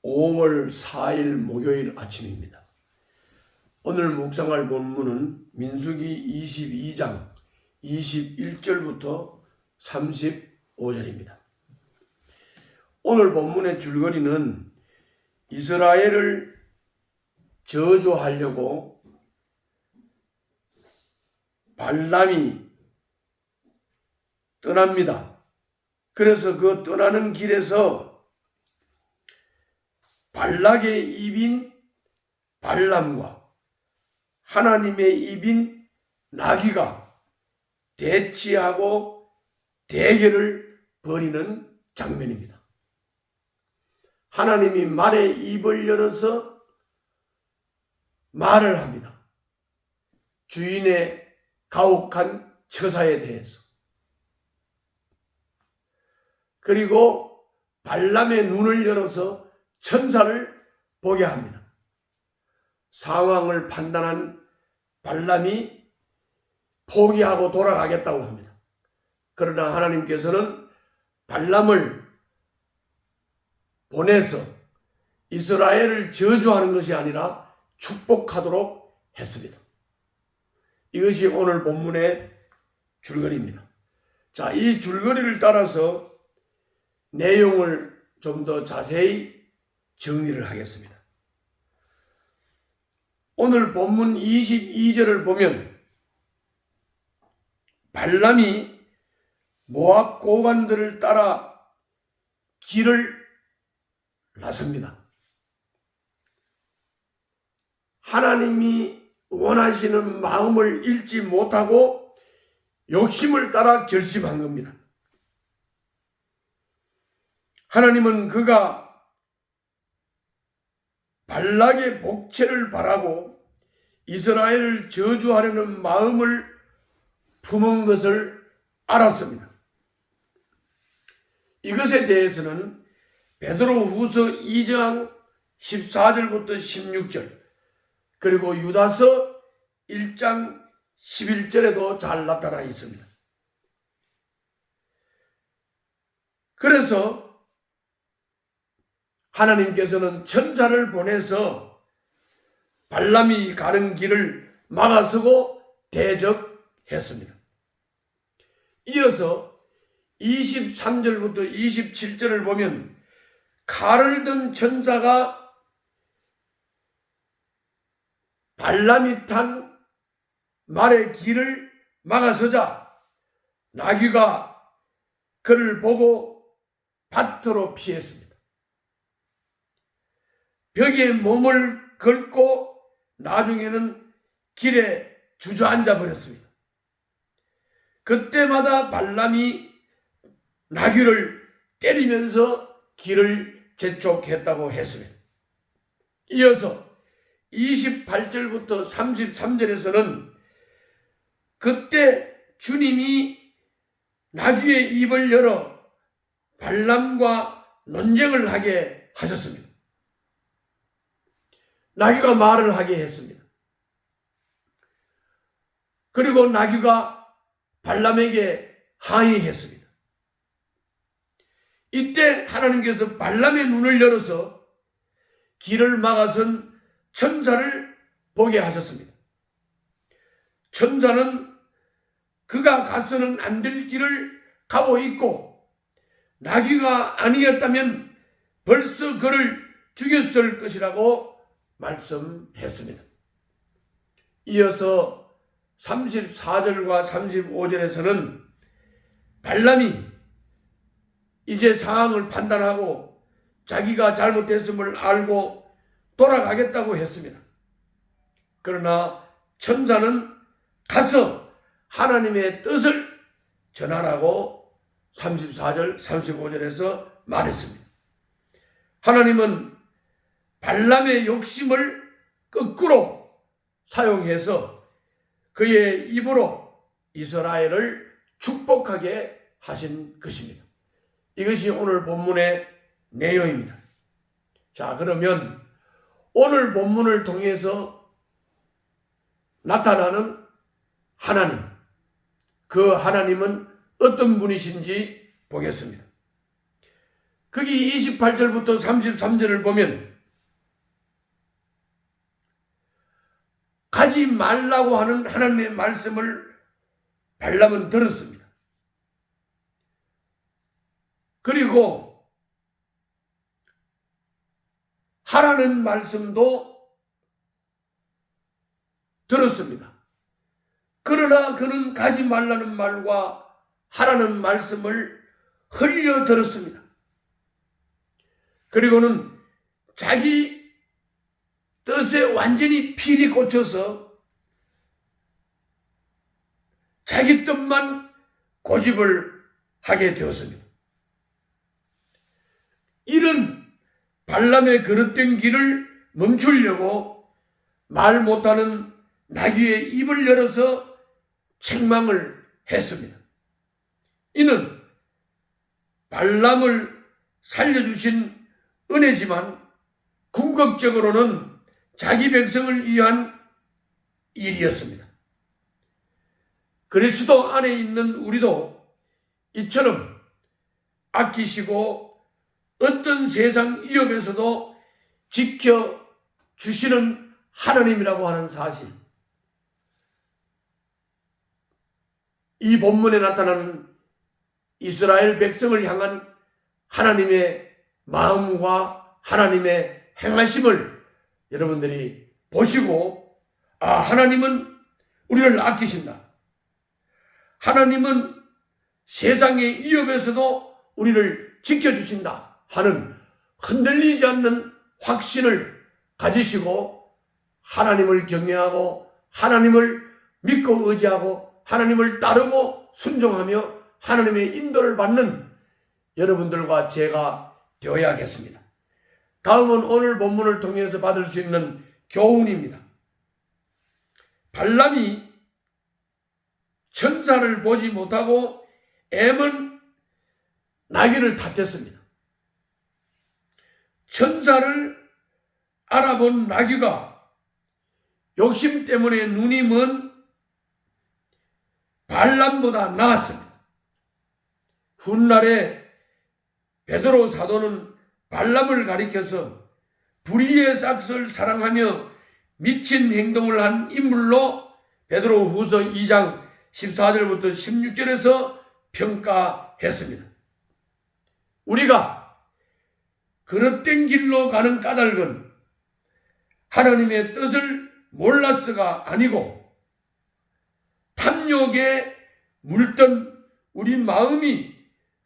5월 4일 목요일 아침입니다. 오늘 묵상할 본문은 민수기 22장 21절부터 35절입니다. 오늘 본문의 줄거리는 이스라엘을 저주하려고 발람이 떠납니다. 그래서 그 떠나는 길에서 발락의 입인 발람과 하나님의 입인 나귀가 대치하고 대결을 벌이는 장면입니다. 하나님이 말의 입을 열어서 말을 합니다. 주인의 가혹한 처사에 대해서. 그리고 발람의 눈을 열어서 천사를 보게 합니다. 상황을 판단한 발람이 포기하고 돌아가겠다고 합니다. 그러나 하나님께서는 발람을 보내서 이스라엘을 저주하는 것이 아니라 축복하도록 했습니다. 이것이 오늘 본문의 줄거리입니다. 자, 이 줄거리를 따라서 내용을 좀 더 자세히 정리를 하겠습니다. 오늘 본문 22절을 보면 발람이 모압 고관들을 따라 길을 나섭니다. 하나님이 원하시는 마음을 잃지 못하고 욕심을 따라 결심한 겁니다. 하나님은 그가 발락의 복체를 바라고 이스라엘을 저주하려는 마음을 품은 것을 알았습니다. 이것에 대해서는 베드로후서 2장 14절부터 16절 그리고 유다서 1장 11절에도 잘 나타나 있습니다. 그래서 하나님께서는 천사를 보내서 발람이 가는 길을 막아서고 대적했습니다. 이어서 23절부터 27절을 보면 칼을 든 천사가 발람이 탄 말의 길을 막아서자 나귀가 그를 보고 밭으로 피했습니다. 벽에 몸을 걸고 나중에는 길에 주저앉아 버렸습니다. 그때마다 발람이 나귀를 때리면서 길을 재촉했다고 했습니다. 이어서 28절부터 33절에서는 그때 주님이 나귀의 입을 열어 발람과 논쟁을 하게 하셨습니다. 나귀가 말을 하게 했습니다. 그리고 나귀가 발람에게 항의했습니다. 이때 하나님께서 발람의 눈을 열어서 길을 막아선 천사를 보게 하셨습니다. 천사는 그가 가서는 안 될 길을 가고 있고 나귀가 아니었다면 벌써 그를 죽였을 것이라고 말씀했습니다. 이어서 34절과 35절에서는 발람이 이제 상황을 판단하고 자기가 잘못했음을 알고 돌아가겠다고 했습니다. 그러나 천사는 가서 하나님의 뜻을 전하라고 34절, 35절에서 말했습니다. 하나님은 발람의 욕심을 거꾸로 사용해서 그의 입으로 이스라엘을 축복하게 하신 것입니다. 이것이 오늘 본문의 내용입니다. 자, 그러면 오늘 본문을 통해서 나타나는 하나님, 그 하나님은 어떤 분이신지 보겠습니다. 거기 28절부터 33절을 보면 가지 말라고 하는 하나님의 말씀을 발람은 들었습니다. 그리고 하라는 말씀도 들었습니다. 그러나 그는 가지 말라는 말과 하라는 말씀을 흘려 들었습니다. 그리고는 자기 뜻에 완전히 필이 꽂혀서 자기 뜻만 고집을 하게 되었습니다. 이런 발람의 그릇된 길을 멈추려고 말 못하는 나귀의 입을 열어서 책망을 했습니다. 이는 발람을 살려주신 은혜지만 궁극적으로는 자기 백성을 위한 일이었습니다. 그리스도 안에 있는 우리도 이처럼 아끼시고 어떤 세상 위협에서도 지켜주시는 하나님이라고 하는 사실, 이 본문에 나타나는 이스라엘 백성을 향한 하나님의 마음과 하나님의 행하심을 여러분들이 보시고, 하나님은 우리를 아끼신다. 하나님은 세상의 위협에서도 우리를 지켜주신다 하는 흔들리지 않는 확신을 가지시고 하나님을 경외하고 하나님을 믿고 의지하고 하나님을 따르고 순종하며 하나님의 인도를 받는 여러분들과 제가 되어야겠습니다. 다음은 오늘 본문을 통해서 받을 수 있는 교훈입니다. 발람이 천사를 보지 못하고 앰은 나귀를 탓했습니다. 천사를 알아본 나귀가 욕심 때문에 눈이 먼 발람보다 나았습니다. 훗날에 베드로 사도는 발람을 가리켜서 불의의 싹을 사랑하며 미친 행동을 한 인물로 베드로 후서 2장 14절부터 16절에서 평가했습니다. 우리가 그릇된 길로 가는 까닭은 하나님의 뜻을 몰라서가 아니고 탐욕에 물든 우리 마음이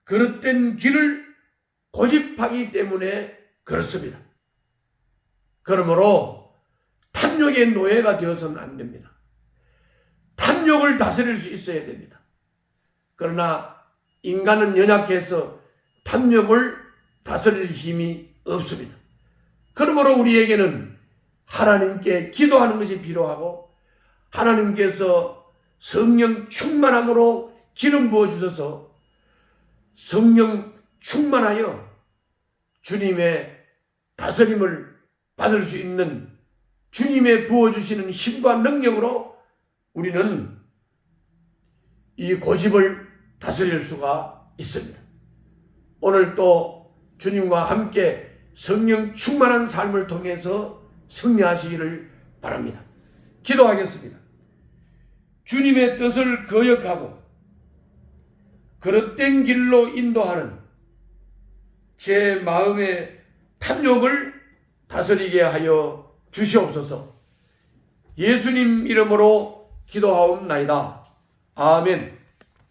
그릇된 길을 고집하기 때문에 그렇습니다. 그러므로 탐욕의 노예가 되어서는 안 됩니다. 탐욕을 다스릴 수 있어야 됩니다. 그러나 인간은 연약해서 탐욕을 다스릴 힘이 없습니다. 그러므로 우리에게는 하나님께 기도하는 것이 필요하고 하나님께서 성령 충만함으로 기름 부어주셔서 성령 충만하여 주님의 다스림을 받을 수 있는 주님의 부어주시는 힘과 능력으로 우리는 이 고집을 다스릴 수가 있습니다. 오늘 또 주님과 함께 성령 충만한 삶을 통해서 승리하시기를 바랍니다. 기도하겠습니다. 주님의 뜻을 거역하고 그릇된 길로 인도하는 제 마음의 탐욕을 다스리게 하여 주시옵소서. 예수님 이름으로 기도하옵나이다. 아멘.